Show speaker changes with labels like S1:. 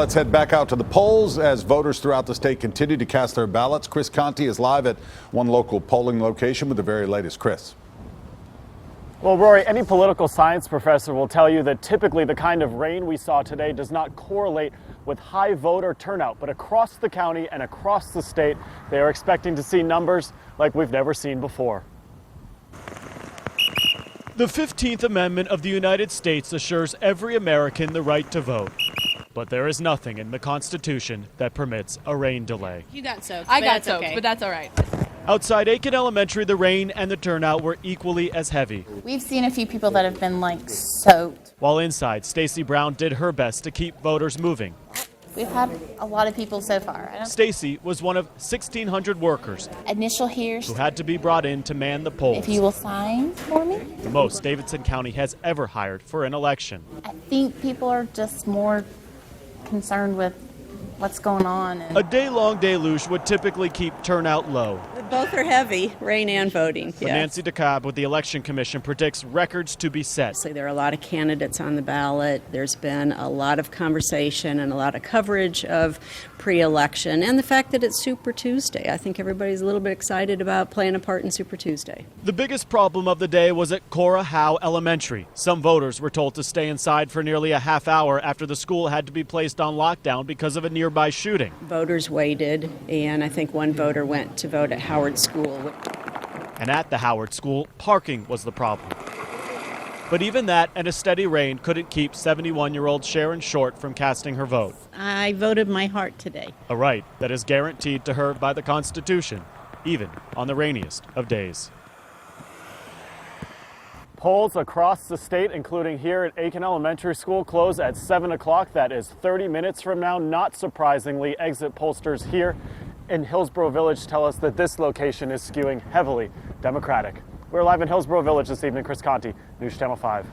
S1: Let's head back out to the polls as voters throughout the state continue to cast their ballots. Chris Conti is live at one local polling location with the very latest. Chris.
S2: Well, Rory, any political science professor will tell you that typically the kind of rain we saw today does not correlate with high voter turnout. But across the county and across the state, they are expecting to see numbers like we've never seen before.
S3: The 15th Amendment of the United States assures every American the right to vote. But there is nothing in the Constitution that permits a rain delay.
S4: You got soaked.
S5: I got soaked, but that's all right.
S3: Outside Aiken Elementary, the rain and the turnout were equally as heavy.
S6: We've seen a few people that have been soaked.
S3: While inside, Stacy Brown did her best to keep voters moving.
S6: We've had a lot of people so far.
S3: Stacy was one of 1,600 workers
S6: Initial here.
S3: who had to be brought in to man the polls.
S6: If you will sign for me.
S3: The most Davidson County has ever hired for an election.
S6: I think people are just more concerned with what's going on.
S3: A day-long deluge would typically keep turnout low.
S4: Both are heavy, rain and voting.
S3: But Nancy DeKalb with the Election Commission predicts records to be set.
S4: So there are a lot of candidates on the ballot. There's been a lot of conversation and a lot of coverage of pre-election, and the fact that it's Super Tuesday. I think everybody's a little bit excited about playing a part in Super Tuesday.
S3: The biggest problem of the day was at Cora Howe Elementary. Some voters were told to stay inside for nearly a half hour after the school had to be placed on lockdown because of a nearby shooting.
S4: Voters waited, and I think one voter went to vote at Howard School.
S3: And at the Howard School, parking was the problem. But even that and a steady rain couldn't keep 71-year-old Sharon Short from casting her vote.
S7: I voted my heart today.
S3: A right that is guaranteed to her by the Constitution, even on the rainiest of days.
S2: Polls across the state, including here at Aiken Elementary School, close at 7 o'clock. That is 30 minutes from now. Not surprisingly, exit pollsters here in Hillsborough Village tell us that this location is skewing heavily Democratic. We're live in Hillsborough Village this evening. Chris Conti, News Channel 5.